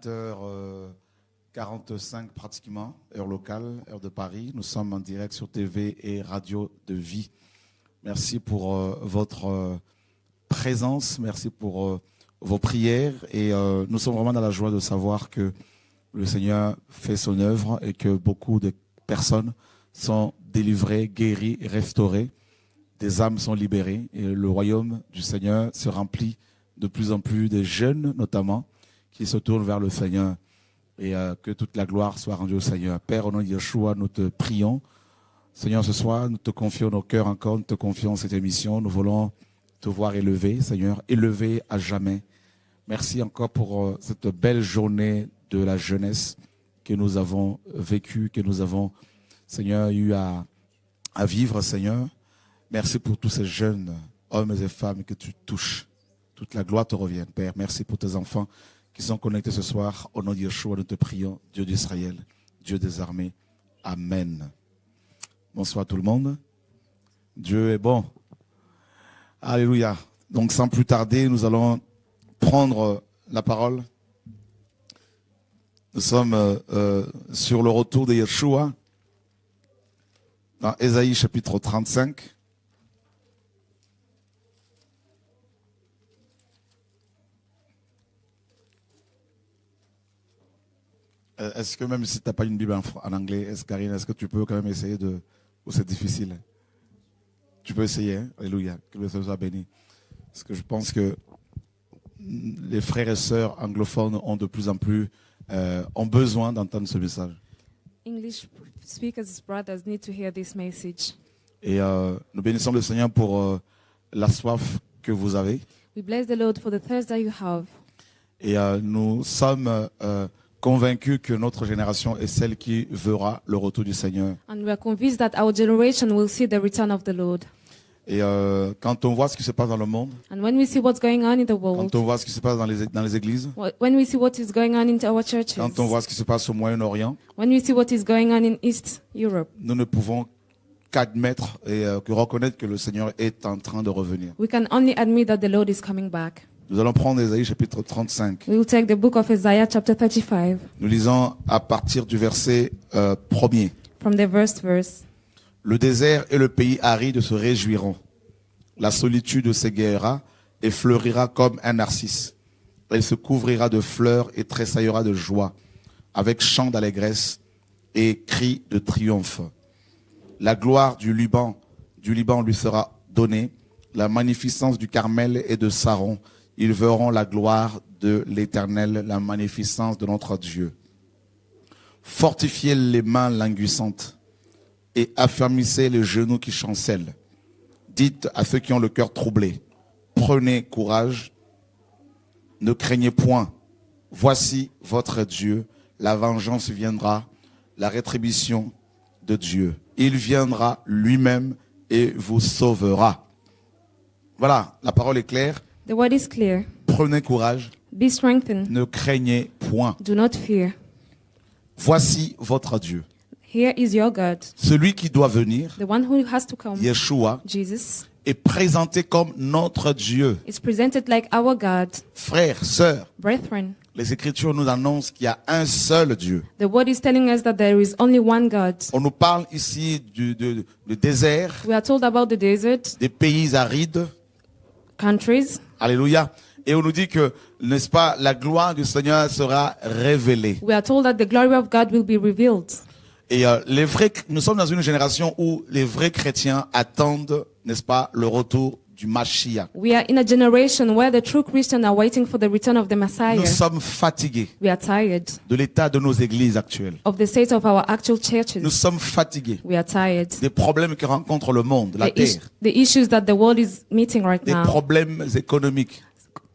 20h45 pratiquement, heure locale, heure de Paris. Nous sommes en direct sur TV et Radio de Vie. Merci pour votre présence, merci pour vos prières. Et nous sommes vraiment dans la joie de savoir que le Seigneur fait son œuvre et que beaucoup de personnes sont délivrées, guéries, restaurées. Des âmes sont libérées et le royaume du Seigneur se remplit de plus en plus des jeunes, notamment, qui se tournent vers le Seigneur. Et que toute la gloire soit rendue au Seigneur. Père, au nom de Yeshua, nous te prions. Seigneur, ce soir, nous te confions nos cœurs encore, nous te confions cette émission. Nous voulons te voir élevé, Seigneur, élevé à jamais. Merci encore pour cette belle journée de la jeunesse que nous avons vécue, que nous avons, Seigneur, eu à vivre, Seigneur. Merci pour tous ces jeunes hommes et femmes que tu touches. Toute la gloire te revient, Père. Merci pour tes enfants qui sont connectés ce soir. Au nom de Yeshua, nous te prions, Dieu d'Israël, Dieu des armées. Amen. Bonsoir tout le monde. Dieu est bon. Alléluia. Donc sans plus tarder, nous allons prendre la parole. Nous sommes sur le retour de Yeshua dans Ésaïe chapitre 35. Est-ce que même si tu n'as pas une Bible en anglais, Karine, est-ce que tu peux quand même essayer de... Ou c'est difficile? Tu peux essayer, hein? Alléluia, que le Seigneur soit béni. Parce que je pense que les frères et sœurs anglophones ont de plus en plus ont besoin d'entendre ce message. English speakers, brothers, need to hear this message. Et nous bénissons le Seigneur pour la soif que vous avez. We bless the Lord for the thirst that you have. Et nous sommes convaincus que notre génération est celle qui verra le retour du Seigneur. And we are convinced that our generation will see the return of the Lord. Et quand on voit ce qui se passe dans le monde, And when we see what's going on in the world, quand on voit ce qui se passe dans les églises, when we see what is going on in our churches, quand on voit ce qui se passe au Moyen-Orient, when we see what is going on in East Europe, nous ne pouvons qu'admettre et que reconnaître que le Seigneur est en train de revenir. we can only admit that the Lord is coming back. Nous allons prendre Ésaïe chapitre 35. We will take the book of Isaiah chapter 35 Nous lisons à partir du verset 1er. from the verse. Le désert et le pays aride se réjouiront. La solitude s'égaillera et fleurira comme un narcisse. Elle se couvrira de fleurs et tressaillera de joie, avec chants d'allégresse et cris de triomphe. La gloire du Liban lui sera donnée, la magnificence du Carmel et de Saron. Ils verront la gloire de l'Éternel, la magnificence de notre Dieu. Fortifiez les mains languissantes et affermissez les genoux qui chancellent. Dites à ceux qui ont le cœur troublé, prenez courage, ne craignez point. Voici votre Dieu, la vengeance viendra, la rétribution de Dieu. Il viendra lui-même et vous sauvera. Voilà, la parole est claire. The word is clear. Prenez courage, Be strengthened. ne craignez point. Do not fear. Voici votre Dieu. Here is your God, Celui qui doit venir, the one who has to come, Yeshua, Jesus, est présenté comme notre Dieu. is presented like our God. Frères, sœurs, Brethren, les Écritures nous annoncent qu'il y a un seul Dieu. the word is telling us that there is only one God. On nous parle ici du désert, We are told about the desert, des pays arides. countries, Alléluia. Et on nous dit que, n'est-ce pas, la gloire du Seigneur sera révélée. we are told that the glory of God will be revealed. Et nous sommes dans une génération où les vrais chrétiens attendent, n'est-ce pas, le retour du Mashiach. We are in a generation where the true Christians are waiting for the return of the Nous Messiah. sommes fatigués We are tired de l'état de nos églises actuelles. of the state of our actual Nous churches. sommes fatigués We are tired. des problèmes que rencontre le monde, la terre, The issues that the world is meeting right des now. problèmes économiques,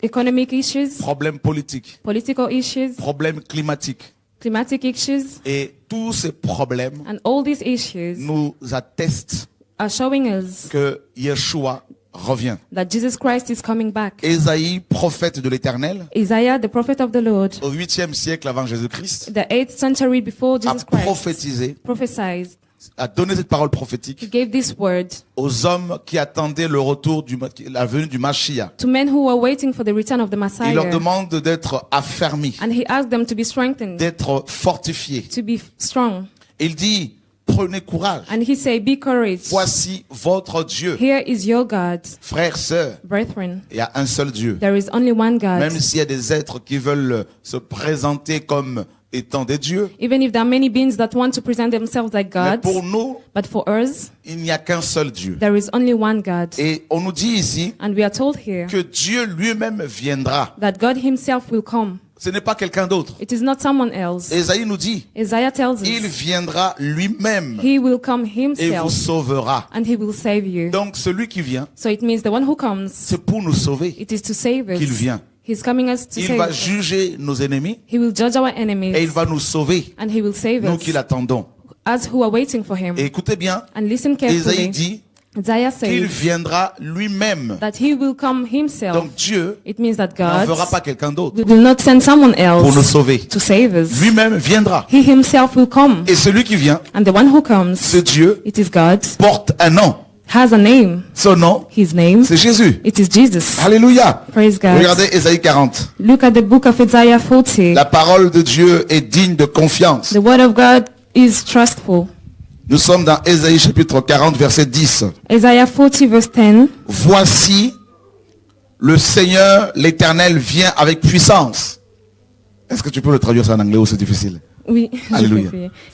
Economic issues, problèmes politiques, political issues, problèmes climatiques. climatic issues, Et tous ces problèmes and all these issues nous attestent are showing us que Yeshua revient. that Jesus Christ is coming back. Ésaïe, prophète de l'Éternel, Isaiah, the prophet of the Lord, au 8e siècle avant Jésus-Christ, the 8th century before a Jesus Christ, prophétisé prophesied a donné cette parole He prophétique gave this word aux hommes qui attendaient le retour la venue du Mashiach. to men who were waiting for the return of the Il leur Messiah. demande d'être affermis, And he asked them to be strengthened, d'être fortifiés. to be strong. Il dit, prenez courage. And he said, be courage. Voici votre Dieu. Here is your God. Frères, sœurs, Brethren, il y a un seul Dieu. there is only one God. Même s'il y a des êtres qui veulent se présenter comme étant des dieux. Even if there are many beings that want to present themselves like Mais gods, pour nous, but for us, il n'y a qu'un seul Dieu. there is only one God. Et on nous dit ici And we are told here que Dieu lui-même viendra. that God himself will come. Ce n'est pas quelqu'un d'autre. It is not someone else. Ésaïe nous dit, Isaiah tells il us viendra lui-même he will come et vous himself sauvera. and he will save you. Donc celui qui vient, So it means the one who comes, c'est pour nous sauver it is to save us. qu'il vient. He's coming us to Il save va us. juger nos ennemis He will judge our et il enemies va nous sauver, and he will save nous us, qui l'attendons. us who are waiting for him. Et écoutez bien, And listen Ésaïe carefully. dit Isaiah qu'il says viendra lui-même. that he will come himself. Donc Dieu It means that n'enverra God pas quelqu'un d'autre will not send someone pour nous else sauver. to save us. Lui-même viendra. He himself will come. Et celui qui vient, And the one who comes, ce Dieu, it is God, porte un nom. has a name. Son nom, His name, c'est Jésus. it is Jesus. Alléluia. Praise God. Regardez Ésaïe 40. Look at the book of Isaiah 40. La parole de Dieu est digne de confiance. The word of God is trustful. Nous sommes dans Ésaïe chapitre 40, verset 10. Isaiah 40 verse 10. Voici, le Seigneur, l'Éternel, vient avec puissance. Est-ce que tu peux le traduire ça en anglais ou c'est difficile? Oui. Alléluia.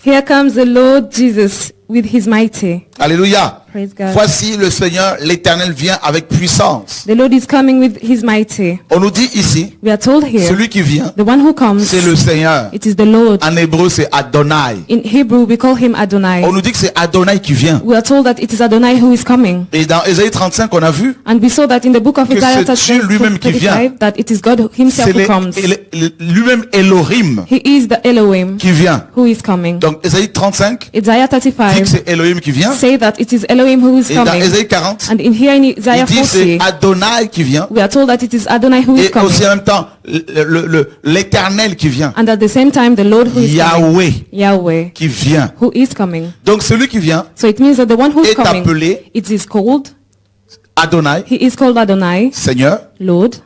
Here comes the Lord Jesus with his mighty. Alléluia. Praise God. Voici, le Seigneur, l'Éternel, vient avec puissance. The Lord is coming with his mighty. On nous dit ici, We are told here, celui qui vient, the one who comes, c'est le Seigneur. it is the Lord. En hébreu, c'est Adonai. In Hebrew, we call him Adonai. On nous dit que c'est Adonai qui vient. We are told that it is Adonai who is coming. Et dans Ésaïe 35, on a vu, And we saw that in the book of Que Isaiah c'est Dieu lui-même qui vient. 35, that it is God himself c'est who comes. lui-même Elohim He is the Elohim qui vient. who is coming. Donc Ésaïe 35 Isaiah dit que 35 c'est Elohim qui vient. say that it is Elohim who is Et dans coming. Ésaïe 40, And in here in il Isaiah dit que c'est 40, Adonai qui vient. we are told that it is Adonai who is Et coming. aussi en même temps, l'Éternel qui vient. And at the same time, the Lord who is coming. Yahweh Yahweh qui vient. who is coming. Donc celui qui vient So it means that the one who is est coming, appelé it is called, Adonai, he is called Adonai, Seigneur, Lord,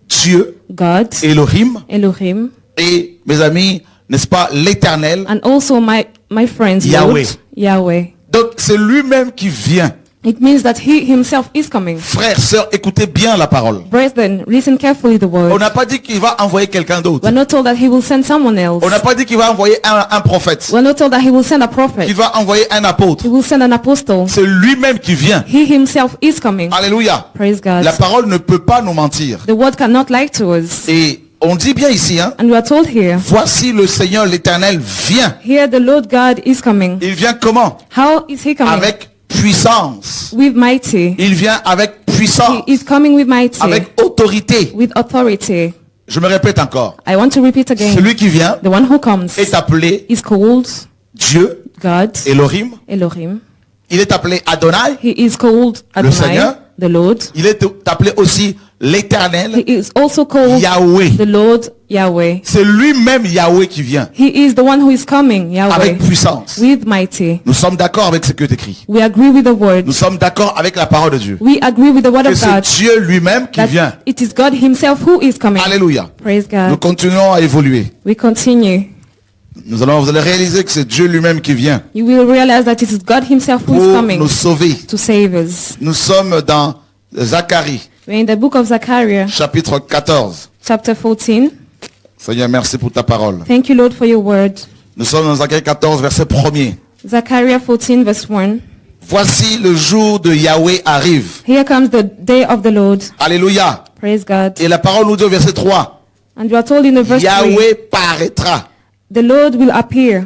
Dieu, God, Elohim. Elohim, Et mes amis, n'est-ce pas, l'Éternel. and also my friends, Yahweh. Lord, Yahweh. Donc c'est lui-même qui vient. It means that he himself is coming. Frères, sœurs, écoutez bien la parole. Brethren, listen carefully the On word. n'a pas dit qu'il va envoyer quelqu'un d'autre. We're not told that he will send someone else. On n'a pas dit qu'il va envoyer un prophète. We're not told that he will send a prophet. Qu'il va envoyer un apôtre. He will send an apostle. C'est lui-même qui vient. He himself is coming. Alléluia. Praise God. La parole ne peut pas nous mentir. The word cannot lie to us. Et on dit bien ici, hein, And we are told here, voici le Seigneur l'Éternel vient. here the Lord God is coming. Il vient comment? How is he coming? Avec puissance. With mighty. Il vient avec puissance. He is coming with mighty. Avec autorité. With authority. Je me répète encore. I want to repeat again. Celui qui vient The one who comes est appelé is called Dieu, God, Elohim. Elohim. Il est appelé Adonai. He is called Adonai, Seigneur. the Lord. Il est appelé aussi l'Éternel, He is also called Yahweh. the Lord Yahweh. C'est lui-même Yahweh qui vient He is the one who is coming, Yahweh, avec puissance. with mighty. Nous sommes d'accord avec ce que tu écris. We agree with the word. Nous sommes d'accord avec la parole de Dieu. We agree with the word Que of c'est God. Dieu lui-même qui That vient. it is God himself who is coming. Alléluia. Praise Nous God. continuons à évoluer. We continue. Vous allez réaliser que c'est Dieu lui-même qui vient You will realize that it is God himself who is pour coming nous sauver. to save us. Nous sommes dans Zacharie, We're in the book of Zechariah, chapitre 14. chapter 14. Seigneur, merci pour ta parole. Thank you, Lord, for your word. Nous sommes dans Zacharie 14, verset 1er. Zechariah 14, verse 1. Voici le jour de Yahweh arrive. Here comes the day of the Lord. Alléluia. Praise God. Et la parole nous dit au verset 3. And we are told in the verse 3, Yahweh paraîtra. the Lord will appear.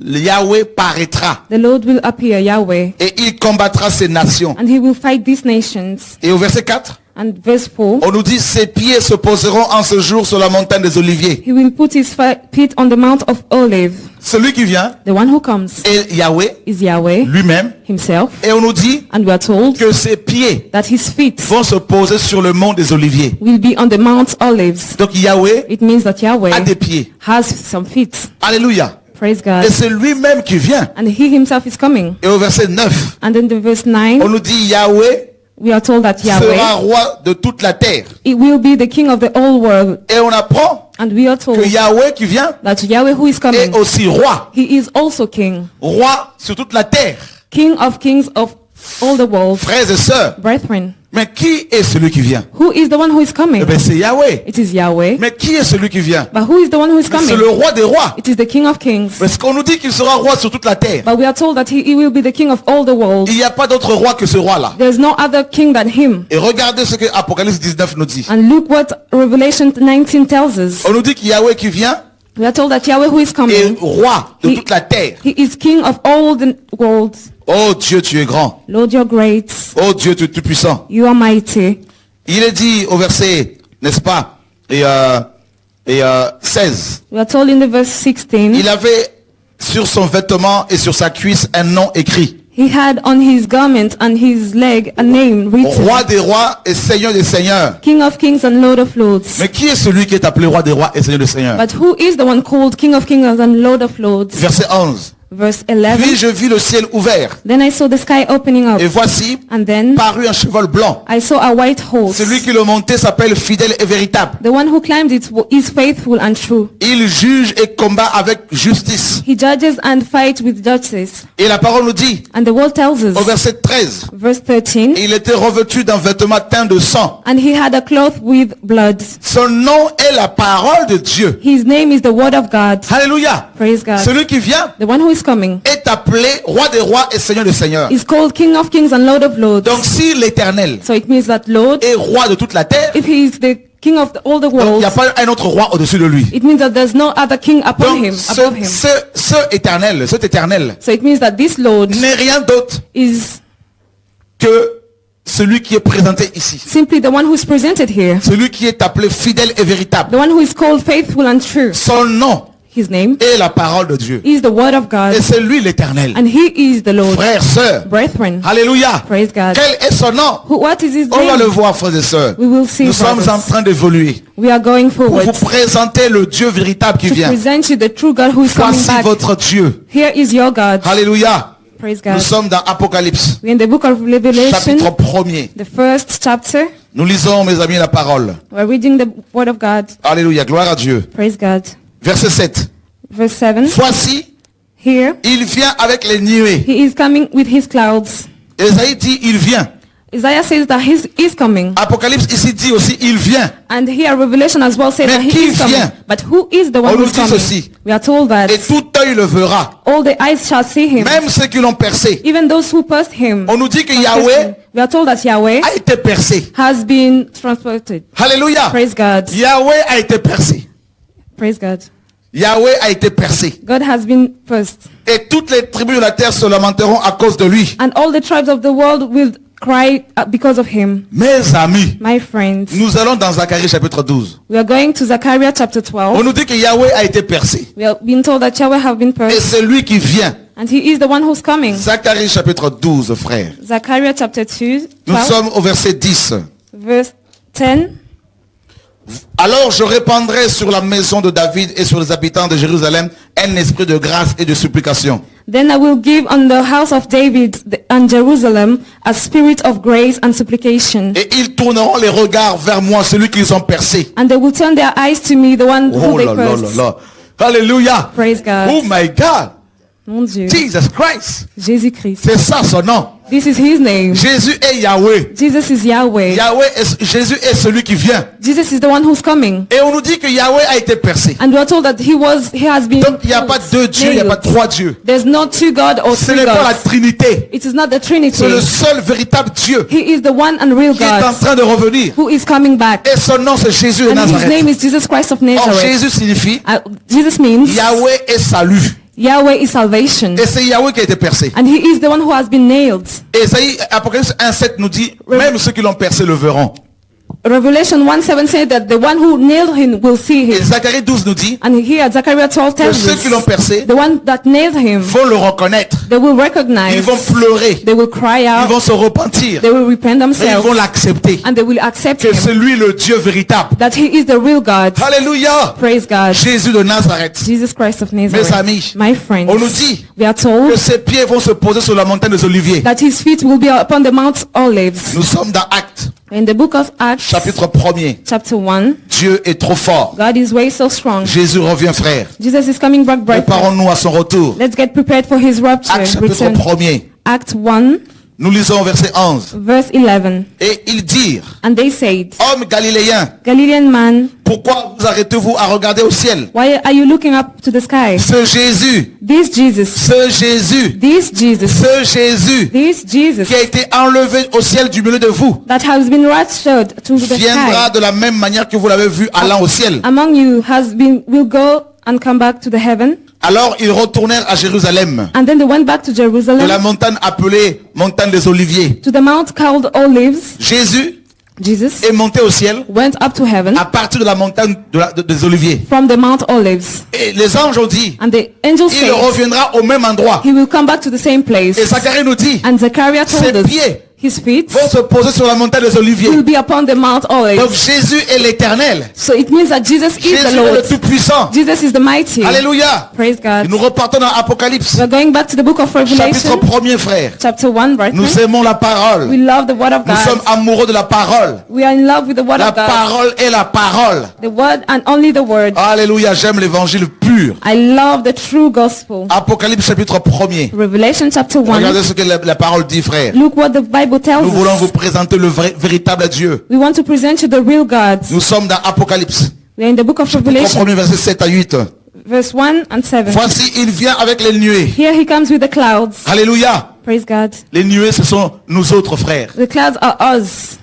Yahweh paraîtra. The Lord will appear, Yahweh. Et il combattra ces nations. And he will fight these nations. Et au verset 4, And verse 4, on nous dit, ses pieds se poseront en ce jour sur la montagne des Oliviers. he will put his feet on the Mount of Olive. Celui qui vient The one who comes est Yahweh is Yahweh lui-même. himself. Et on nous dit And we are told que ses pieds that his feet vont se poser sur le mont des Oliviers. will be on the Mount Olives. Donc Yahweh It means that Yahweh a des pieds. has some feet. Alléluia. Praise God. Et c'est lui-même qui vient. And he himself is coming. Et au verset 9, And in the verse 9, on nous dit Yahweh we are told that sera Yahweh, roi de toute la terre. it will be the king of the whole world. Et on apprend And we are told que Yahweh qui vient that Yahweh who is coming, est aussi roi. he is also king. Roi sur toute la terre. King of kings of all the world. Frères et sœurs, Brethren, mais qui est celui qui vient? who is the one who is Eh coming? bien, c'est Yahweh. It is Yahweh. Mais qui est celui qui vient? But who is the one who is C'est coming? le roi des rois. It is the King of kings. Parce qu'on nous dit qu'il sera roi sur toute la terre. But we are told that he will be the king of all the world. Il n'y a pas d'autre roi que ce roi-là. There's no other king than him. Et regardez ce que Apocalypse 19 nous dit. And look what Revelation 19 tells us. On nous dit qu'il y a Yahweh qui vient We are told that Yahweh who is est coming, roi de toute la terre. he is king of all the world. Oh Dieu, tu es grand. Lord, you're great. Oh Dieu, tu es tout puissant. You are mighty. Il est dit au verset, n'est-ce pas, et 16. We are told in the verse 16, Il avait sur son vêtement et sur sa cuisse un nom écrit. he had on his garment and his leg a name written, Roi des rois et Seigneur des seigneurs. King of kings and Lord of lords. Mais qui est celui qui est appelé roi des rois et Seigneur des seigneurs? But who is the one called King of kings and Lord of lords? Verset 11. Verse Puis 11, je vis le ciel ouvert. then I saw the sky opening up, Et voici, and then parut un cheval blanc. I saw a white horse. Celui qui le montait s'appelle fidèle et véritable. The one who climbed it is faithful and true. Il juge et combat avec justice. He judges and fights with justice. Et la parole nous dit, And the word tells au us, verset 13, verse 13, il était revêtu d'un vêtement teint de sang. and he had a cloth with blood. Son nom est la parole de Dieu. His name is the word of God. Alléluia. Praise God. Celui qui vient The one who is coming est appelé roi des rois et Seigneur des seigneurs. is called King of kings and Lord of lords. Donc si l'Éternel So it means that Lord, est roi de toute la terre, if he is the King of all the donc il world, n'y a pas un autre roi au-dessus de lui. it means that there's no other king upon Donc him, above him. cet éternel So it means that this Lord n'est rien d'autre is que celui qui est présenté ici. simply the one who is presented here. Celui qui est appelé fidèle et véritable. The one who is called faithful and true. Son nom His name est la parole de Dieu. is the word of God. Et c'est lui l'Éternel. And he is the Lord. Frères, sœurs, Brethren, alléluia. praise God. Quel est son nom? What is his On va le name? voir, frères et sœurs. We will see, Nous sommes brothers. en train d'évoluer We are going pour forward vous présenter le Dieu véritable qui to vient. present you the true God who is coming Voici back. votre Dieu. Here is your God. Alléluia. Praise Nous God. sommes dans Apocalypse, We're in the book of Revelation, chapitre 1er. the first chapter. Nous lisons, mes amis, la parole. We're reading the word of God. Alléluia, gloire à Dieu. Praise God. Verset 7. Verse 7. Voici, Here, il vient avec les nuées. he is coming with his clouds. Esaïe dit, il vient. Isaiah says that he is coming. Apocalypse ici dit aussi, il vient. And here Revelation as well says Mais that he qui is coming. vient? But who is the one On who nous is dit coming? ceci. We are told that Et tout œil le verra. all the eyes shall see him. Même ceux qui l'ont percé. Even those who pierced him. On nous dit que pierced Yahweh him. We are told that Yahweh a été percé. has been transported. Alléluia. Praise God. Yahweh a été percé. Praise God. Yahweh a été percé. God has been first. Et toutes les tribus de la terre se lamenteront à cause de lui. And all the tribes of the world will cry because of him. Mes amis, My friends, nous allons dans Zacharie chapitre 12. we are going to Zechariah chapter On 12. nous dit que Yahweh a été percé. We are being told that Yahweh have been Et pierced. c'est lui qui vient. And he is the one who's coming. Zacharie chapitre 12, frère. Zechariah chapter 2, Nous 12, sommes au verset 10. verse 10. Alors je répandrai sur la maison de David et sur les habitants de Jérusalem un esprit de grâce et de supplication. Then I will give on the house of David and Jerusalem a spirit of grace and supplication. Et ils tourneront les regards vers moi, celui qu'ils ont percé. And they will turn their eyes to me, the one who Oh they là là là pierced. là. Alléluia. Praise God. Oh my God. Mon Dieu. Jesus Christ. Jésus-Christ. C'est ça son nom. This is his name. Jésus est Yahweh. Jesus is Yahweh. Jésus est celui qui vient. Jesus is the one who's coming. Et on nous dit que Yahweh a été percé. And we are told that he has been Donc il n'y a pas deux dieux, il n'y a pas trois dieux. There's no two God or Ce three n'est pas la gods. Trinité. It is not the Trinity. C'est le seul véritable Dieu He is the one and real qui est en God train de revenir. who is coming back. Et son nom c'est Jésus de And his Nazareth. name is Jesus Christ of Or Nazareth. Jésus signifie Jesus means Yahweh est salut. Yahweh is salvation. Et c'est Yahweh qui a été percé. And he is the one who has been nailed. Esaïe, Apocalypse 1:7 nous dit, même ceux qui l'ont percé le verront. Revelation 1:7 said that the one who nailed him will see Et him. Zacharie 12 nous dit And here Zechariah 12 que tells ceux qui l'ont us percé the one that nailed him, vont le reconnaître. they will Ils recognize, vont pleurer. they will cry Ils out, vont se repentir. they will repent Mais ils themselves, vont l'accepter. and they will accept Que him, c'est lui le Dieu véritable. that he is the real God. Alléluia. Praise God. Jésus de Nazareth. Jesus Christ of Mes Nazareth. amis, My friends, on nous dit we are told que ses pieds vont se poser sur la montagne des Oliviers. that his feet will be upon the Mount Olives. Nous sommes dans Actes, In the book of Acts, chapitre 1er. chapter 1, Dieu est trop fort. God is way so strong. Jésus revient, frère. Jesus is coming back, brother. Préparons-nous à son retour. Let's get prepared for his rapture. Actes, chapitre Return. 1er. Act 1, Nous lisons au verset 11. verse 11. Et ils dirent, And they said, hommes galiléens, Galilean man, pourquoi vous arrêtez-vous à regarder au ciel? why are you looking up to the sky? Ce Jésus, This Jesus, this Jésus this qui a été enlevé au ciel du milieu de vous, that has been raptured to the viendra sky de la même manière que vous l'avez vu allant au ciel. among you will go and come back to the heaven. Alors ils retournèrent à Jérusalem, And then they went back to de la Jerusalem, montagne appelée montagne des Oliviers. to the mount called Olives. Jésus Jesus est monté au ciel went up to heaven à partir de la montagne des Oliviers. from the Mount Olives. Et les anges ont dit, And the angel il said, reviendra au même endroit. he will come back to the same place. Et Zacharie nous dit, And Zechariah told ses us, pieds his feet vont se poser sur la montagne des Oliviers. will be upon the Mount Donc Olives. Jésus est l'éternel. So it means that Jesus is Jésus the est Lord. le tout-puissant. Jesus is the mighty. Alléluia. Praise Et God. nous repartons dans Apocalypse, We're going back to the book of chapitre Revelation, 1er, frère. chapter 1, right? Nous aimons la parole. We love the word of Nous sommes God. amoureux de la parole. We are in love with the word La of God. parole est la parole. The word and only the word. Alléluia, j'aime l'évangile pur. I love the true gospel. Apocalypse chapitre 1er. Revelation chapter 1. Regardez ce que la parole dit, frère. Look what the Bible tells Nous voulons vous us. présenter le véritable Dieu. We want to present you the real God. Nous sommes dans Apocalypse. We are in the book of Chapitre Revelation, 1er, verset 7 à 8. verse 1 and 7. Voici, il vient avec les nuées. Here he comes with the clouds. Alléluia. Praise God. Les nuées, ce sont nous autres, frères. The clouds are us.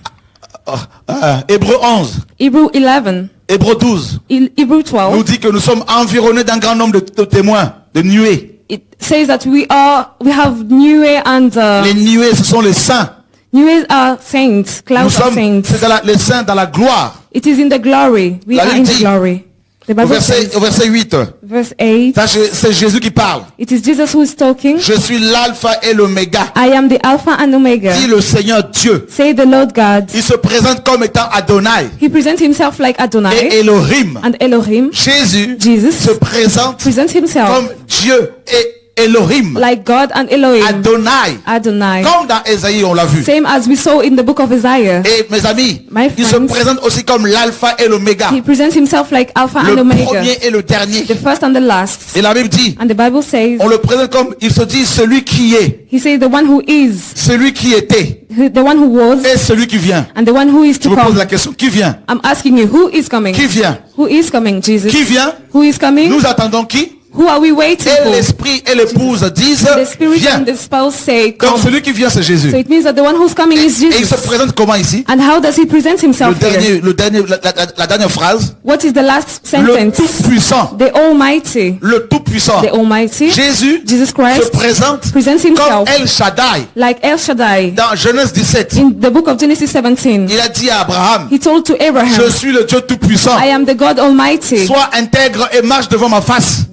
Hébreux 11, Hebrew 11. Hébreux 12 Hebrew nous 12. dit que nous sommes environnés d'un grand nombre de témoins, de nuées. It says that we have Niue and Les nuées, ce sont les saints. Niue are saints. Nous Clouds are sommes saints. c'est dans les saints dans la gloire. It is in the glory. We La are Bible in the dit- glory. The Au Bible says, verset 8, verse 8. ça, c'est Jésus qui parle. It is Jesus who is talking. Je suis l'alpha et l'oméga, I am the Alpha and Omega. dit le Seigneur Dieu. Say the Lord God. Il se présente comme étant Adonai He presents himself like et Adonai Elohim. and Elohim. Jésus Jesus se présente presents himself comme Dieu et Elohim. like God and Elohim. Adonai. Adonai. Comme dans Ésaïe, on l'a vu. Same as we saw in the book of Isaiah. Et mes amis, My il se friends, présente aussi comme l'alpha et l'oméga. He presents himself like Alpha and Le Omega. premier et le dernier. The first and the last. Et la Bible dit, And the Bible says, on le présente comme, il se dit celui qui est, he says the one who is, celui qui était the one who was, et celui qui vient. and the one who is Je to vous pose come. la question, qui vient? I'm asking you, who is coming? Qui vient? Who is coming, Jesus? Qui vient? Who is coming? Nous attendons qui? Who are we waiting Et for? l'esprit et l'épouse disent, The Spirit viens. and the spouse say, Donc come. celui qui vient, c'est Jésus. So it means that the one who's coming is Et il se Jesus. présente comment ici? And how does he present Le himself here? la dernière phrase. What is the last Le sentence? tout-puissant. The Almighty. Le tout-puissant. The Almighty. Jésus Jesus se Christ présente presents comme himself El Shaddai. like El Shaddai. Dans Genèse 17, In the book of Genesis 17, il a dit à Abraham, he told to je Abraham, suis le Dieu tout-puissant. I am the God Almighty. Sois intègre et marche devant ma face.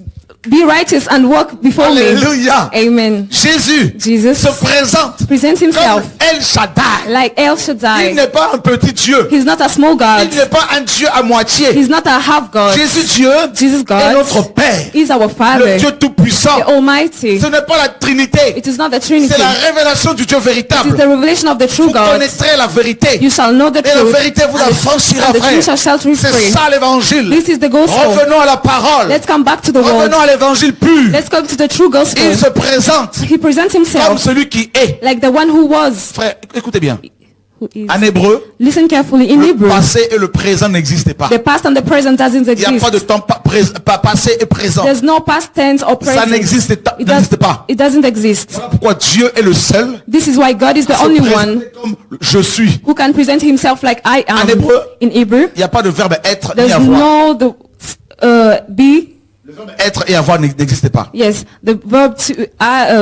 Be righteous and walk before me. Alléluia. Amen. Jésus Jesus se présente presents comme himself El Shaddai. like El Il Shaddai. n'est pas un petit Dieu. He's not a small God. Il n'est pas un Dieu à moitié. He's not a half God. Jésus Dieu Jesus est God notre Père. is our Le Father, Dieu tout-puissant. the Almighty. Ce n'est pas la Trinité. It is not the Trinity. C'est la révélation du Dieu It is véritable. the revelation of the true Vous God. connaîtrez la vérité. You shall know the Et la truth, vérité vous affranchira, and the truth frère. shall set you C'est free. ça l'évangile. This is the gospel. Revenons à la parole. Let's come back to the word. Revenons à l'évangile pur. Let's come to the true gospel. Il se présente He presents comme himself celui qui est. like the one who was. Frère, écoutez bien. Who is. En hébreu, Listen carefully. In le Hebrew, passé et le présent n'existaient pas. the past and the present doesn't Il n'y a pas de exist. temps pas passé et présent. There's no past tense or Ça present. n'existe It pas. It doesn't exist. Voilà pourquoi Dieu est le seul This is why God is the à se only présenter one comme je suis. who can present himself like I am. En hébreu, In Hebrew, il n'y a pas de verbe être ni there's avoir. no be. Le Le verbe être et avoir n'existe pas. Yes, the verb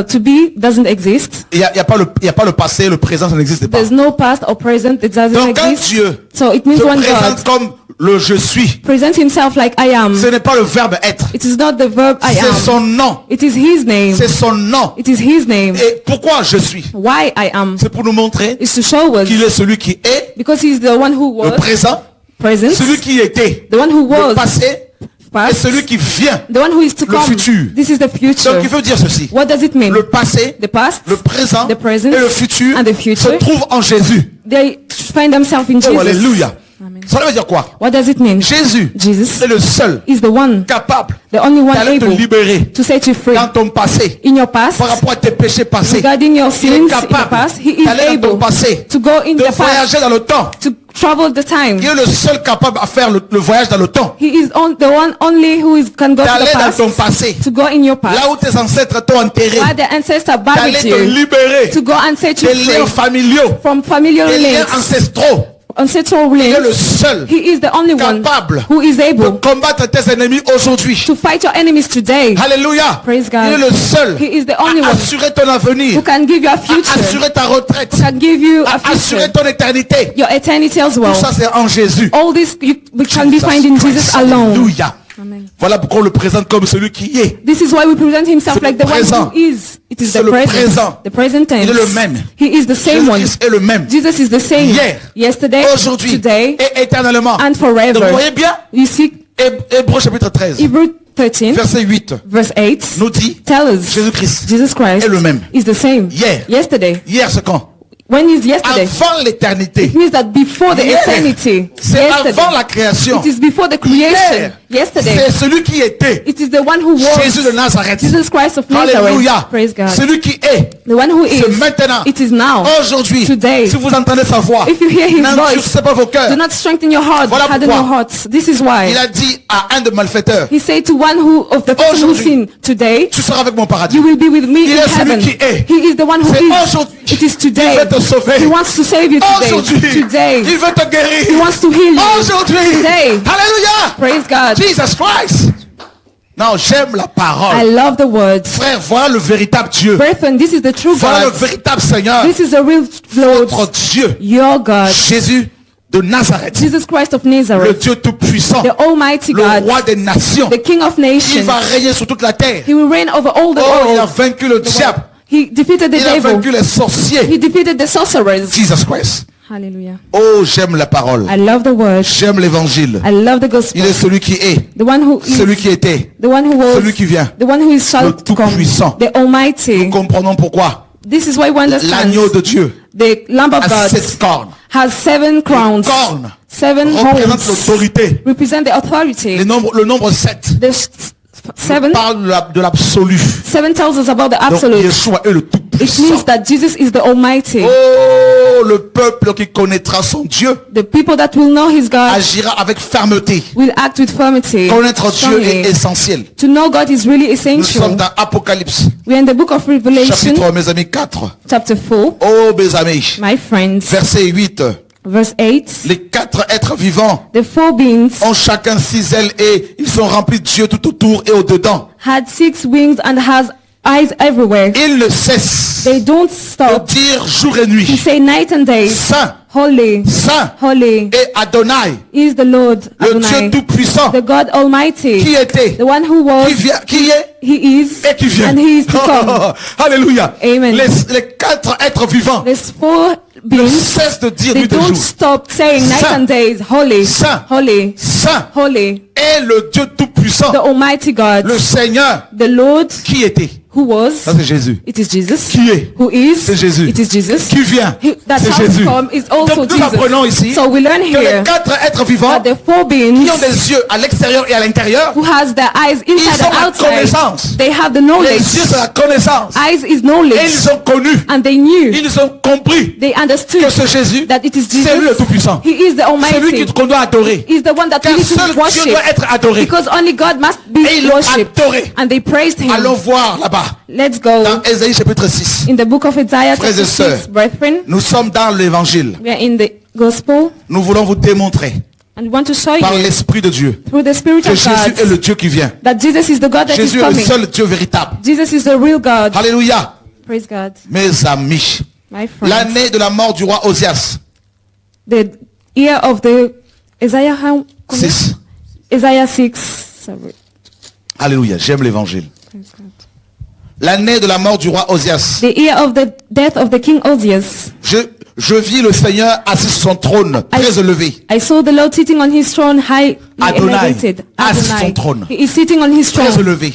to be doesn't exist. Il y a pas le passé, le présent, ça n'existe pas. There's no past or present. It doesn't Donc quand exist. Dieu So it means se when présente God comme le je suis, presents himself like I am, ce n'est pas le verbe être, it is not the verb I c'est am. son nom. It is his name. C'est son nom. It is his name. Et pourquoi je suis? Why I am C'est pour nous montrer is to show us, qu'il est celui qui est, because he is the one who le was présent, present, celui qui était, the one who le was passé, et past, celui qui vient. the one who is to le come. futur. This is the Donc future. il veut dire ceci. What does it mean? Le passé, The past, le présent the present, et le futur and the future se trouvent en Jésus. they find themselves in Oh, Jesus. alléluia. Amen. Ça veut dire quoi? What does it mean? Jésus Jesus est le seul is the one, capable the only one d'aller te able libérer to set you free dans ton passé in your past, par rapport à tes péchés passés. regarding your Il sins est in the capable past. He is d'aller dans ton able passé, to go in de the past, voyager dans le temps. to travel the time. Il est le seul capable à faire le voyage dans le temps. He is the one only who can go to D'aller the dans past, ton passé, to go in your past, là où tes ancêtres t'ont enterré, where the ancestors d'aller buried te you, libérer to go and set you des liens free familiaux, from familiar des liens links, ancestraux. ancestral Il est le links. seul He is the only one capable who is de able combattre tes ennemis aujourd'hui. to fight your enemies today, Alléluia. Praise God. Il est le seul He is the only à one assurer ton avenir, who can give you a à future, assurer ta retraite, who can give you a à assurer future, ton éternité. your eternity as well. Tout ça c'est en Jésus. All this we can be found in Jesus alone. Alléluia. Amen. Voilà pourquoi on le présente comme celui qui est. This is why we present himself C'est like le the one présent. who is. It is C'est the le present. présent. The present tense. Il est le même. He is the same one. Jésus-Christ est le même. Jesus is the same. Hier, Yesterday, aujourd'hui today, et éternellement. and Donc vous forever. voyez bien, You see, Hébreux chapitre 13, Hebrew 13, verset 8, verse 8, nous dit, tell us Jésus-Christ Jesus Christ est le même. is the same. Hier. Yesterday. hier c'est quand? When is yesterday? Avant l'éternité. It means that before the Hier. eternity. C'est Yesterday. avant la création. It is before the creation. Hier. Yesterday. C'est celui qui était. It is the one who was. Jésus de Nazareth. Jesus Christ of Nazareth. Alléluia. Praise God. Celui qui est. The one who C'est is. maintenant. It is now. Aujourd'hui. Today. Si vous entendez sa voix. If you hear his voice, n'endurcissez pas vos cœurs. do not strengthen your heart, Voilà harden pourquoi. your hearts. This is why. Il a dit à un de malfaiteurs, He said to one who of the person who Aujourd'hui. sinned today, tu seras avec mon paradis. you will be with me Il in est celui heaven. qui est. He is the one who C'est is. aujourd'hui. It is today. Il veut te sauver. He wants to save you today. Aujourd'hui. Today. Il veut te He guérir. wants to heal you. Aujourd'hui. Today. Alléluia. Praise God. Jesus Christ. Non, j'aime la I parole. love the words. Frère, voilà le véritable Dieu. Brethren, this is the true Voilà le God. véritable Seigneur. This is the real Lord, Notre Dieu. your God. Jésus de Nazareth. Jesus Christ of Le Nazareth, Dieu tout-puissant. the Almighty Le God, roi des nations. the King of Il nations. va régner sur toute la terre. He will reign over all the Oh, il a world. vaincu le diable. He defeated the Il a devil. vaincu les sorciers. He defeated the sorcerers. Jesus Christ. Hallelujah. Oh, j'aime la parole. I love the word. J'aime l'évangile. I love the Il gospel. est celui qui est, The one who is, celui qui était, the one who was, celui qui vient. the one who is shall Le come, Tout-Puissant. the Almighty. Comprenons pourquoi. This is why we understand L'agneau de Dieu the Lamb of a God 7 cornes. has 7 crowns, Cornes 7 représente horns, l'autorité. represent the authority. Le nombre 7 The 7 parle de l'absolu. 7 tells us about the Donc absolute. Yeshua est le It Tout-Puissant. means that Jesus is the Almighty. Oh, le peuple qui connaîtra son Dieu The people that will know His God agira avec fermeté. will act with firmity. Connaître Dieu strongly. est essentiel. To know God is really Nous sommes essential. dans Apocalypse, We are in the book of Revelation, chapitre, mes amis, 4. chapter 4. Oh, mes amis, My friends, verset 8. verse 8. Les 4 êtres vivants The 4 beings ont chacun 6 ailes et ils sont remplis de Dieu tout autour et au-dedans. had 6 wings and has eyes everywhere. Ils ne cessent They don't de stop dire jour et to nuit, say night and day, Saint, Holy, Saint Holy et Adonai, is the Lord le Dieu Adonai, tout-puissant, the God Almighty, qui était, the one who was, qui vient, qui est He is, et qui vient. and He is to come. Alléluia. Amen. Les 4 êtres vivants There's 4 ne beings. cessent de dire They nuit et don't jour, stop saying night Saint. and days, Holy, Saint. Holy, Saint Holy, est le Dieu tout-puissant, the Almighty God, le Seigneur the Lord qui était. who was, Ça c'est Jésus. it is Jesus, Qui est? who is, C'est Jésus. it is Jesus, Qui vient? that C'est has Jésus. come is also Donc nous apprenons Jesus. ici So we learn que les here 4 êtres vivants that the 4 beings qui ont des yeux à l'extérieur et à l'intérieur, who has their eyes ils inside ont and la outside, connaissance. they have the Les knowledge. yeux c'est la connaissance. Eyes is Et knowledge, ils ont connu, and they knew, ils ont compris they understood que ce Jésus, that it is c'est lui le Jesus. Tout-Puissant. He is the C'est lui Almighty. qu'on doit adorer. He's the one that Car we need seul to Dieu worship, doit être adoré. because only God must Et be ils l'ont worshipped. adoré. And they praised Him. Allons voir là-bas, Let's go dans Ésaïe chapitre 6. in the book of Isaiah Frères chapter et sœurs. 6, brethren. Nous sommes dans l'évangile. We are in the gospel, Nous voulons vous démontrer And we want to show par you l'Esprit de Dieu through the Spirit que of Jésus God est le Dieu qui vient. that Jesus is the God that is Jésus est le coming. seul Dieu véritable. Jesus is the real God. Alléluia. Praise God. Mes amis, My friends. l'année de la mort du roi Osias, The year of the Isaiah 6. Isaiah 6. Sorry. Alléluia, j'aime l'évangile. Praise God. L'année de la mort du roi Osias. The year of the death of the King Osias. Je vis le Seigneur assis sur son trône, très élevé. I saw the Lord sitting on his throne, highly Adonai, elevated. assis sur son trône. He is sitting on his Très throne, élevé.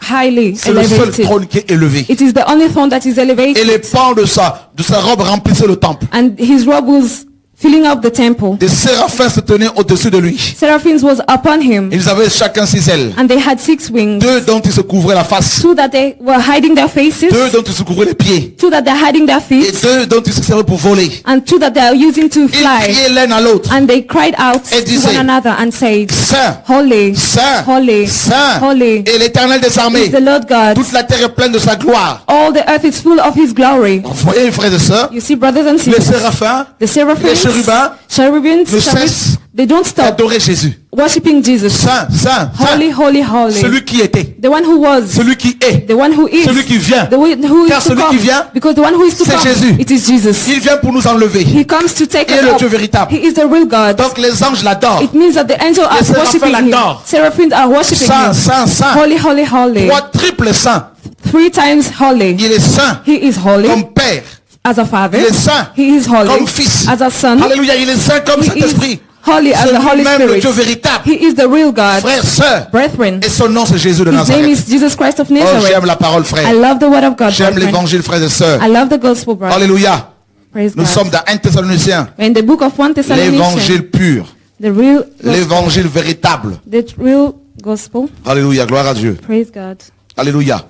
highly C'est le seul elevated. trône qui est élevé. It is the only throne that is Et elevated. les pans de sa robe remplissaient le temple. And his robe was filling up the temple. Des séraphins se tenaient au-dessus de lui. Seraphims was upon him, Ils avaient chacun 6 ailes. and they had 6 wings. 2 dont ils se couvraient la face. 2 that they were hiding their faces, 2 dont ils se couvraient les pieds. 2 that they're hiding their Et feet, 2 dont ils se servaient pour voler. and 2 that they are using to Ils fly. criaient l'un à l'autre. And they cried out Et to disaient, one another and said, Saint, Holy, Saint, holy, Saint. holy Et l'Éternel des is armées. the Lord God. Toute la terre est pleine de sa gloire. All the earth is full of his glory. Vous voyez, frères et sœurs, You see, brothers and les sisters, séraphins the seraphims, les chérubins cherubims, ne cessent they don't stop adoraient Jésus. worshiping Jesus. Saint, Saint, Holy, Saint. holy, holy. Celui qui était, The one who was, celui qui est, the one who is, celui qui vient. the one who Car is to celui come. qui vient, Because the one who is to c'est come, Jésus. it is Jesus. Il vient pour nous enlever. He comes to take Il est us le up. Dieu véritable. He is the real God. Donc les anges l'adorent. It means that the angels are Les séraphins worshiping him. l'adorent. Seraphims are worshiping Saint, him. Saint, Saint. Holy, holy, holy. 3 triples saints. 3 times holy. Il est saint He is holy comme Père. as a father. Il est saint He is holy comme Fils. as a son. Alléluia, il est saint comme He Saint-Esprit. is holy as C'est the Holy lui-même le Spirit. Dieu véritable. He is the real God. Frères, sœurs. Brethren, Et son nom c'est Jésus de his name Nazareth. is Jesus Christ of Oh, j'aime Nazareth. la parole, I frère. love the word of God, J'aime brethren. l'évangile, frères et sœurs. I love the gospel, brother. Alléluia. Praise Nous God. sommes dans 1 Thessaloniciens. In the book of 1 Thessalonians, L'évangile pur. the real gospel, L'évangile véritable. the real gospel. Alléluia. Gloire à Dieu. Praise God. Alléluia.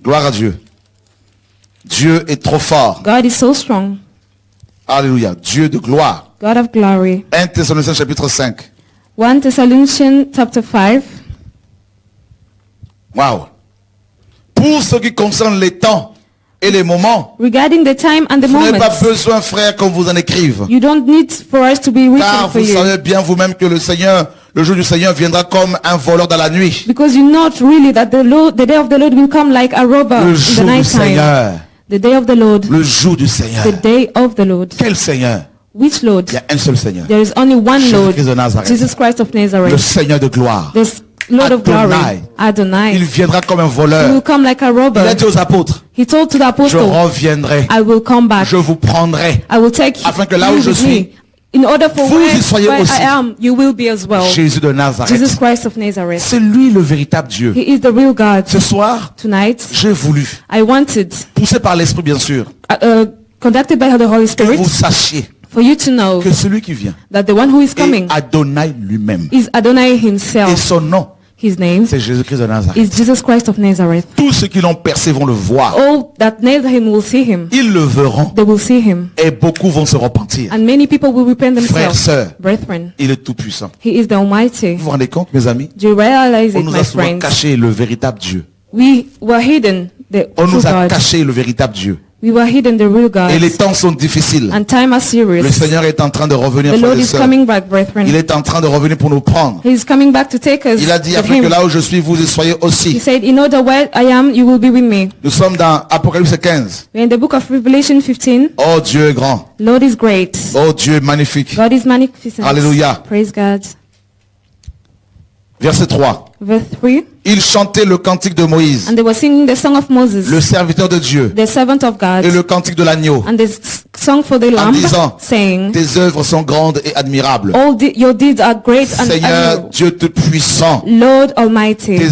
Gloire à Dieu. Dieu est trop fort. God is so strong. Alléluia. Dieu de gloire. God of glory. 1 Thessaloniciens chapitre 5. 1 Thessalonians chapter 5. Waouh. Pour ce qui concerne les temps et les moments, Regarding the time and the vous n'avez moments, pas besoin, frère, qu'on vous en écrive. you don't need for us to be Car written for vous you. savez bien vous-même que le Seigneur, le jour du Seigneur viendra comme un voleur dans la nuit. Because you know really that the day of the Lord will come like a robber Le in the jour du night time. Seigneur. The day of the Lord. Le jour du Seigneur. The day of the Lord. Quel Seigneur? Which Lord? Il y a un seul Seigneur. There is only one Lord, Jésus-Christ de Nazareth. Jesus Christ of Le Nazareth. Seigneur de gloire. The Lord of glory, Adonai. Adonai. Il viendra comme un He will voleur. come like a Il a robber. dit aux apôtres, He told to the je apostle, reviendrai, I will come back. je vous prendrai. I will take Afin que là you où je with suis, me. In order for vous where, y soyez where aussi. I am, you will be as well. Jésus de Nazareth. Jesus Christ of Nazareth. C'est lui le véritable Dieu. He is the real God. Ce soir, Tonight, j'ai voulu, I wanted, poussé par l'Esprit bien sûr, conducted by the Holy que Spirit, vous sachiez for you to know que celui qui vient that the one who is est coming Adonai lui-même. is Adonai Et himself. son nom, His name c'est Jésus-Christ de Nazareth. is Jesus Christ of Nazareth. Tous ceux qui l'ont percé vont le voir. All that nailed him will see him. Ils le verront They will see him. et beaucoup vont se repentir. And many people will repent Frères, themselves. sœurs, Brethren, il est tout puissant. he is the Almighty. Vous vous rendez compte, mes amis? Do you realize On it, nous my a souvent friends? caché le véritable Dieu. We were hidden the On true nous a God. caché le véritable Dieu. We were hidden the real Et les God. temps sont difficiles. And time is Le serious. Seigneur est en train de revenir, The frères Lord et is sœurs. coming back, Il brethren. est en train de revenir pour nous prendre. He is coming back to take us Il a dit, with afin que him. là où je suis, vous y soyez He aussi. said, in order where I am, you will be with me. Nous sommes dans Apocalypse 15. We're in the book of Revelation 15. Oh, Dieu est grand. Lord is great. Oh, Dieu est magnifique. God is magnificent. Alléluia. Praise God. Verset 3. Verse 3. Ils chantaient le cantique de Moïse, And they were singing the song of Moses, le serviteur de Dieu, the servant of God, et le cantique de l'agneau. and the song for the Lamb, disant, saying, Tes œuvres sont grandes et admirables. your deeds are great and Seigneur, admirable. Dieu tout-puissant, Lord Almighty, tes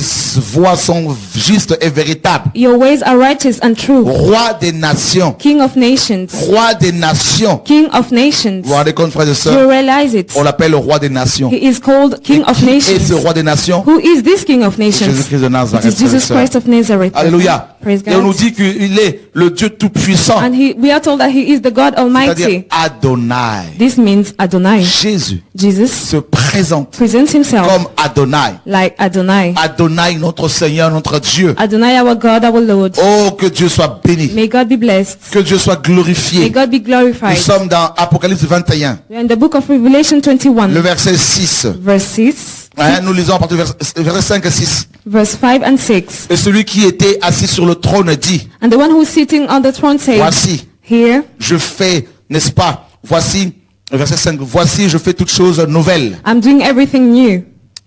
voies sont justes et véritables. your ways are righteous and true. Roi des nations, King of nations, roi des nations. King of nations. Vous vous rendez compte, frères et You sœurs? realize it. On l'appelle le roi des nations. He is called King of Qui est ce nations. roi des nations? Who is this King of nations? Jésus-Christ de It Nazareth. is Jesus frères et Christ of Nazareth. sœurs. Alléluia. Praise Et on nous God. dit qu'il est le Dieu Tout-Puissant. And we are told that he is the God C'est-à-dire Almighty. Adonai. This means Adonai. Jésus Jesus se présente presents himself comme Adonai. like Adonai. Adonai, notre Seigneur, notre Dieu. Adonai, our God, our Lord. Oh, que Dieu soit béni. May God be blessed. Que Dieu soit May glorifié. God be Nous glorified. sommes dans Apocalypse 21, We are in the book of Revelation 21, le verset 6. verse 6, Hein, nous lisons à partir du verset 5 et 6. verse 5 and 6. Et celui qui était assis sur le trône dit, And the one who is sitting on the throne says, voici, here, je fais, n'est-ce pas, voici, le verset 5, voici, je fais toutes choses nouvelles. I'm doing everything new.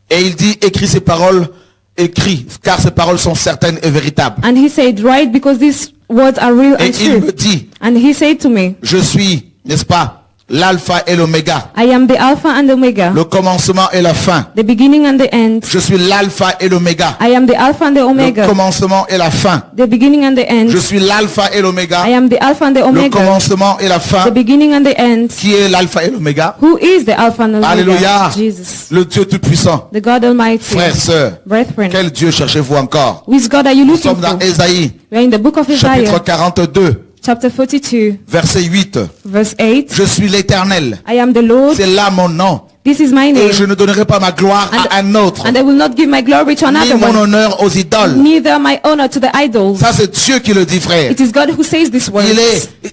Et il dit, écris ces paroles, écris, car ces paroles sont certaines et véritables. And he said, write, because these words are real Et and il me true. dit, And he said to me, je suis, n'est-ce pas, l'alpha et l'oméga, I am the Alpha and the Omega, le commencement et la fin. the beginning and the end. Je suis l'alpha et l'oméga, I am the Alpha and the le Omega, commencement et la fin. the beginning and the end. Je suis l'alpha et l'oméga, I am the Alpha and the le Omega, commencement et la the fin. beginning and the end. Qui est l'alpha et l'oméga? Who is the Alpha and the Alléluia. Omega? Jesus, Le Dieu Tout-Puissant. the God Almighty. Frères, sœurs, Brethren, quel Dieu cherchez-vous encore? which God are you Nous looking sommes dans for? Ésaïe, We are in the book of chapitre Isaiah, 42, chapter 42, verset 8. verse 8. Je suis l'Éternel. I am the Lord. C'est là mon nom. This is my name. Et je ne donnerai pas ma gloire à un autre, And I will not give my glory to ni another mon one, honneur aux idoles. neither my honor to the idols. Ça, c'est Dieu qui le dit, frère. It is God who says these words.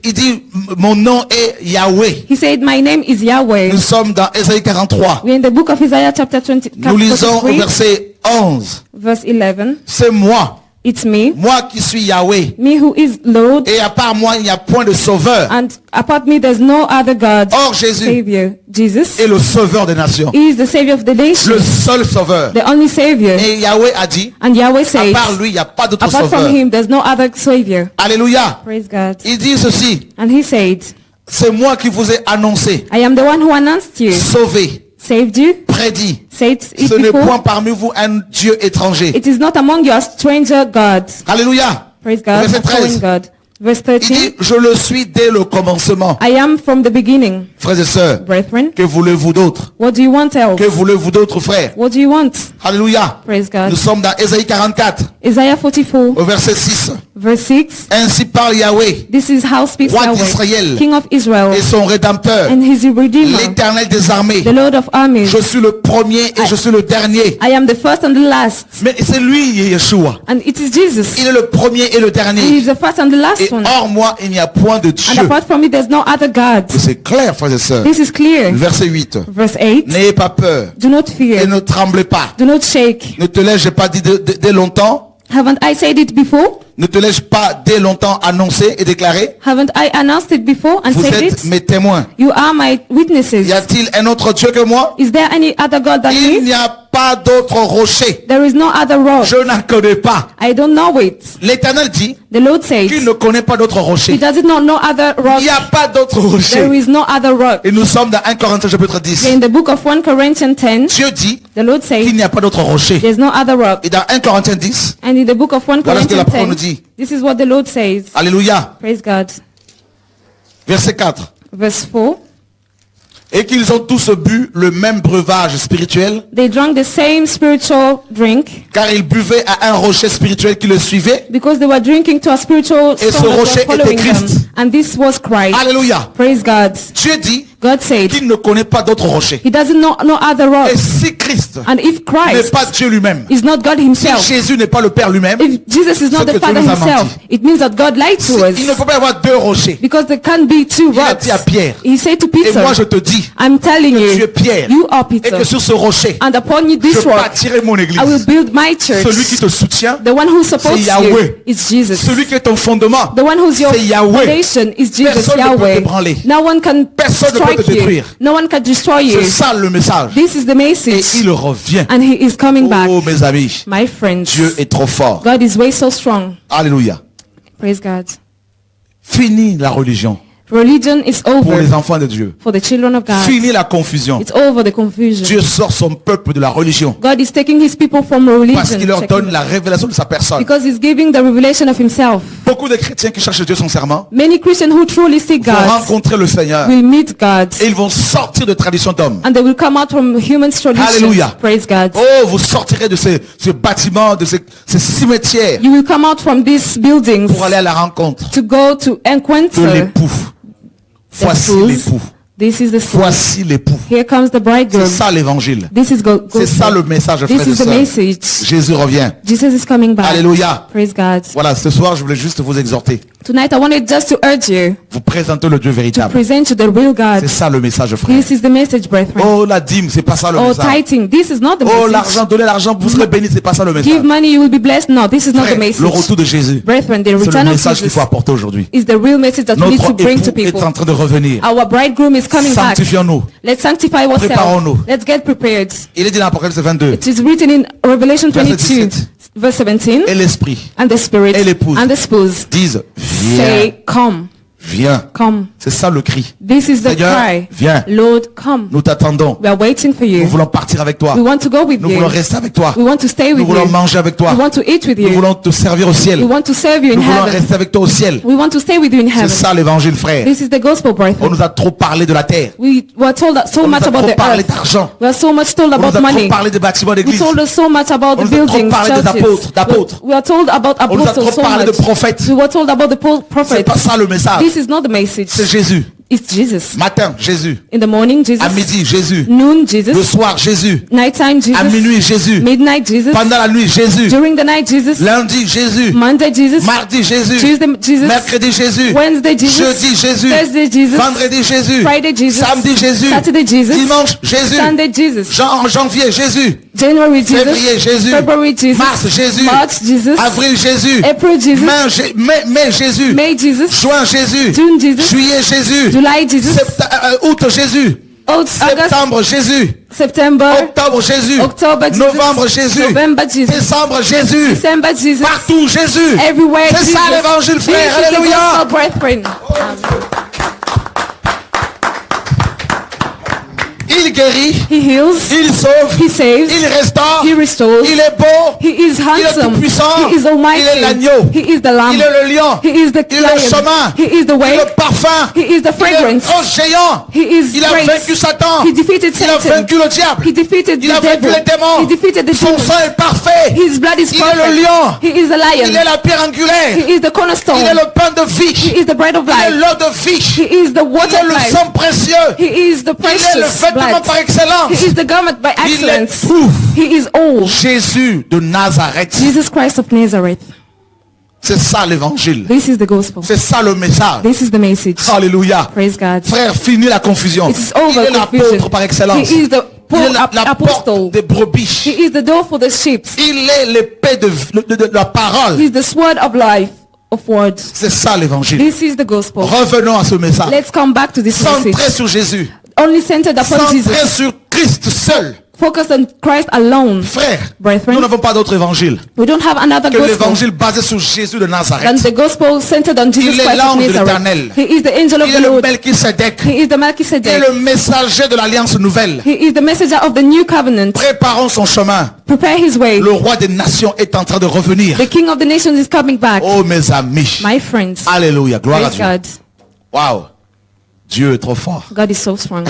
Il dit, mon nom est Yahweh. He said, my name is Yahweh. Nous sommes dans Ésaïe 43. We're in the book of Isaiah chapter 20, Nous lisons au 43, verset 11. verse 11. C'est moi It's me, qui suis Yahweh. me who is Lord, Et à part moi, il n'y a point de sauveur. and apart me there's no other God, Or Jésus Savior. Jesus est le sauveur des nations. is the Savior of the nation, Le seul sauveur. the only Savior. Et Yahweh a dit, And Yahweh à says, part lui, il n'y a pas d'autre apart from sauveur. him there's no other Savior. Alléluia. Praise God. Il dit ceci, And he said, c'est moi qui vous ai annoncé, I am the one who announced you, sauvé, saved you, prédit. said it Ce n'est before. point parmi vous un Dieu étranger. It is not among you a stranger God. Alléluia. Praise God. Verset A foreign 13. God. Verse Il 13. dit, je le suis dès le commencement. I am from the beginning. Frères et sœurs, Brethren, que voulez-vous d'autre? what do you want else? Que voulez-vous d'autre, frères? What do you want? Alléluia. Praise God. Nous sommes dans Ésaïe 44, Isaiah 44, au verset 6. verse 6. Ainsi parle Yahweh, This is how speaks Roi Yahweh, d'Israël, King of Israel, et son rédempteur, and his Redeemer, l'Éternel des armées. the Lord of armies. Je suis le premier et je suis le dernier. I am the first and the last. Mais c'est lui, Yeshua. And it is Jesus. Il est le premier et le He dernier. is the first and the last Et one. hors moi, il n'y a point de And Dieu. apart from me, there's no other God. C'est clair, frères et sœurs. This is clear. Verset 8. Verse 8. N'ayez pas peur Do not et fear. ne tremblez pas. Do not shake. Ne te l'ai-je pas dit dès longtemps? Haven't I said it before? Ne te l'ai-je pas dès longtemps annoncé et déclaré? Haven't I announced it before and Vous said êtes it? mes témoins. You are my witnesses. Y a-t-il un autre Dieu que moi? Is there any other God than Il me? n'y a pas d'autre rocher. There is no other rock. Je n'en connais pas. I don't know it. L'Éternel dit The Lord says qu'il ne connaît pas d'autre he rocher. does not know other rock. Il n'y a pas d'autre There rocher. is no other rock. Et nous sommes dans 1 Corinthiens chapitre 10. In the book of 1 Corinthians 10, Dieu dit the Lord says qu'il n'y a pas d'autre rocher. there's no other rock. Et dans 1 Corinthiens 10, And in the book of 1 Voilà ce que la Corinthians parole nous 10, dit. this is what the Lord says. alléluia, Praise God. verset 4. Verse 4. Et qu'ils ont tous bu le même breuvage spirituel, They drank the same spiritual drink car ils buvaient à un rocher spirituel qui le suivait. because they were drinking to a spiritual Et ce stone that was rocher following était them. Christ. And this was Christ. Alléluia. Praise God. Dieu dit God said qu'il ne connaît pas d'autre rocher. he doesn't know no other rock. Et si Christ And if n'est Christ pas Dieu lui-même, is not God si himself, Jésus n'est pas le Père lui-même, if Jesus is not c'est que the Dieu Father nous a himself, menti. it means that God lied to us. il ne peut pas y avoir deux rochers. Because there can't be two Il a rocks. dit à Pierre, He said to et moi je Peter, te dis I'm telling que tu es you, Pierre, you are et Peter. que sur ce rocher, And upon you, je this rock, bâtirai mon église. I will build my church. Celui qui te soutient, The one who supports c'est you Yahweh. is Jesus. celui qui est ton fondement, The one who's your c'est Yahweh. foundation is Jesus, Personne ne peut Yahweh. t'ébranler. No one can Personne ne peut strike te détruire. you. No one can destroy you. c'est ça le message. This is the Et message. il revient. And he is coming back. Oh mes amis, My friends, Dieu est trop fort. God is way so strong. Alléluia. Praise God. Fini la religion. Religion is pour over les enfants de Dieu. for the children of God. Fini la confusion. It's over the confusion. Dieu sort son peuple de la religion God is taking his people from religion parce qu'il leur donne la révélation de sa personne. because he's giving the revelation of himself. Beaucoup de chrétiens qui cherchent Dieu sincèrement Many Christians who truly seek vont God rencontrer le Seigneur will meet God et ils vont sortir de tradition d'homme. and they will come out from human traditions. Hallelujah. Praise God. Oh, vous sortirez de ces bâtiments, de ces cimetières You will come out from these buildings pour aller à la rencontre to go to de encounter l'époux. the Voici spouse. l'époux. This is the spouse. Voici l'époux. Here comes the C'est bridegroom. ça l'évangile. This is C'est ça le gospel. message, frères This et is the sœurs. message. Jésus revient. Jesus is coming back. Alléluia. Praise God. Voilà, ce soir, je voulais juste vous exhorter. Tonight I wanted just to urge you Vous présentez le Dieu to véritable. present you the real God. C'est ça le message, frère. This is the message, brethren. Oh, la dîme, c'est pas ça le Oh, message. tithing. This is not the Oh, message. l'argent, donnez l'argent, vous serez bénis, c'est pas ça le message. Give money, you will be blessed. No, this is not the Frère, message. le retour de Jésus, Brethren, the c'est le return of message qu'il Jesus faut apporter aujourd'hui. is the real message that we need to Notre bring to époux est people. en train de revenir. Our bridegroom is coming back. Sanctifions-nous. Let's sanctify ourselves. Préparons-nous. Let's get prepared. Il est dit dans l'Apocalypse 22. It is written in Revelation Verset 22, 17. verse 17, Et l'esprit and the Spirit et l'épouse and the spouse disent, viens, say, come, viens. come. C'est ça le cri. This is the Seigneur, cry. viens. Lord, come. Nous t'attendons. We are waiting for Nous you. voulons partir avec toi. We want to go with Nous you. voulons rester avec toi. We want to stay Nous with voulons you. manger avec toi. We want to eat with Nous you. voulons te servir au ciel. We want to serve you in Nous voulons heaven. rester avec toi au ciel. We want to stay with you in C'est heaven. ça l'évangile, frère. This is the gospel, On brethren. nous a trop parlé de la terre. We were told so On nous much a about trop the parlé earth. d'argent. We are so much told On nous about a trop money. parlé des bâtiments We d'église. told us so much about On the nous a trop buildings, parlé des churches. d'apôtres. We are told about On nous a apostles trop so parlé de much. prophètes. We were told about the C'est prophets. pas ça le message. This is not the message. C'est Jésus. It's Jesus. Matin, Jésus. In the morning, Jesus. À midi, Jésus. Noon, Le Jesus. soir, Jésus. Nighttime, Jesus. À minuit, Jésus. Midnight, Jesus. Pendant la nuit, Jésus. During the night, Jesus. Lundi, Jésus. Monday, Jesus. Mardi, Jésus. Tuesday, Jesus. Mercredi, Jésus. Wednesday, Jesus. Jeudi, Jésus. Thursday, Jesus. Vendredi, Jésus. Friday, Jesus. Samedi, Jésus. Saturday, Jesus. Dimanche, Jésus. Sunday, Jesus. Janvier, Jésus. January, Jesus. Février, Jésus. February, Jesus. Mars, Jésus. March, Jesus. Avril, Jésus. April, Jesus. Mai, Jésus. May, Jesus. Juin, Jésus. June, Jesus. Juillet, Jésus. July, Jesus. Août, Jésus. August, Septembre, Jésus. September. Octobre, Jésus. October, Jesus. Novembre, Jésus. November, Jesus. Décembre, Jésus. December, Jesus. Partout, Jésus. Everywhere, C'est Jesus. ça l'évangile, This frère. is the Alléluia. gospel, brethren. Il guérit. He heals. Il sauve. He saves. Il restaure. He restores. Il est beau. He is Il est handsome. tout-puissant. He is almighty. Il est l'agneau. He is the lamb. Il est le lion. He is the Il est le lion. chemin. He is the Il way. est le parfum. He is the Il est fragrance. le géant. He is Il a great. vaincu Satan. He defeated Il a Satan. vaincu le diable. He defeated Il a the vaincu devil. les démons. He defeated the Son demons. sang est parfait. His blood is Il est le perfect. lion. He is the Il est lion. la pierre angulaire. He is the cornerstone. Il est le pain de vie. He is the bread of Il est life. l'eau de vie. He is the Il water est of le life. sang précieux. He is the Il est le precious vêtement blood. par excellence. He is the garment by Il est excellence. tout. He is all. Jésus de Nazareth. Jesus Christ of Nazareth. C'est ça l'évangile. This is the gospel. C'est ça le message. This is the message. Alléluia. Praise God. Frère, fini la confusion. It is Il over est l'apôtre confusion. par excellence. He is the Il est la porte apostle. des brebis. He is the door for the sheep. Il est l'épée de la parole. He is the sword of life, of words. C'est ça l'évangile. This is the gospel. Revenons à ce message. Let's come back to this Centré message. sur Jésus. Only centered upon Centré Jesus. sur Christ seul. Focused on Christ alone. Frère, Brethren, nous n'avons pas d'autre évangile we don't have another que gospel l'évangile basé sur Jésus de than Nazareth. the gospel centered on Jesus Il est Christ of l'ange de Nazareth. l'Éternel. He is the angel of Il the est le Lord. Melchisédek. He is the Il est Melchizedek. le messager de l'alliance nouvelle. He is the messenger of the new covenant. Préparons son chemin. Prepare his way. Le roi des nations est en train de revenir. The king of the nations is coming back. Oh mes amis. My friends, Alléluia. Gloire à praise Dieu. God. Waouh. Dieu est trop fort. God is so strong.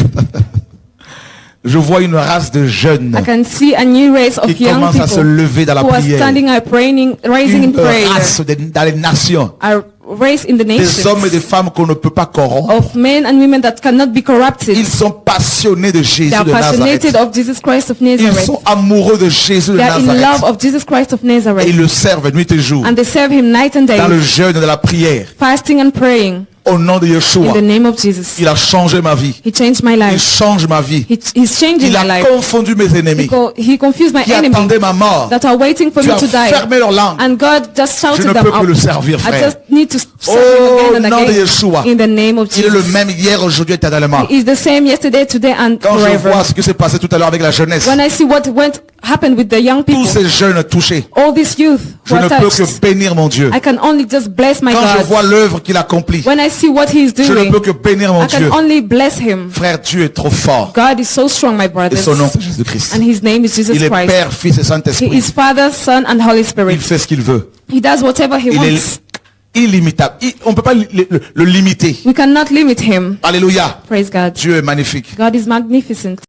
Je vois une race de jeunes I can see a new race of qui young commencent à se people lever dans la who are prière. standing up, praying, rising in Une prayer. race dans les nations. A race in the Des hommes et nations des femmes qu'on ne peut pas corrompre. of men and women that cannot be corrupted. Ils sont passionnés de Jésus They are de Nazareth. passionate of Jesus Christ of Ils Nazareth. sont amoureux de Jésus de They are in love Nazareth. of Jesus Christ of Et Nazareth. ils le servent nuit et jour. And they serve him night and day, Dans le jeûne et de la prière. fasting and praying Au nom de in Yeshua. the name of Jesus. Il a changé ma vie. He changed my Il life. change ma vie. He's changing Il my a life. confondu mes ennemis He confused my qui enemy attendaient ma mort. that are waiting for Tu me as to die. fermé leur langue. And God just Je shouted ne them peux plus le out. servir, I frère. just need to serve Au him again nom and de again. Yeshua. In the name of Il est le Jesus. même hier, aujourd'hui, éternellement. He is the same yesterday, today, and Quand je forever. vois ce qui s'est passé tout à l'heure avec la jeunesse, When I see what went happened with the young tous people, ces jeunes touchés, all these youth je who ne are peux touched, que bénir mon Dieu. I can only just bless my Quand je vois God. l'œuvre qu'il accomplit, When I see what he is je ne doing, peux que bénir mon I can Dieu. only bless him. Frère, Dieu est trop fort. God is so strong, my Et brothers. son nom, c'est Jésus-Christ. And his name is Jesus Il est Christ. Père, Fils et He Saint-Esprit. is Father, Son, and Holy Il Spirit. fait ce qu'il veut. He does whatever he Il wants. est illimitable. On ne peut pas le limiter. We cannot limit him. Alléluia. Praise God. Dieu est magnifique. God is magnificent.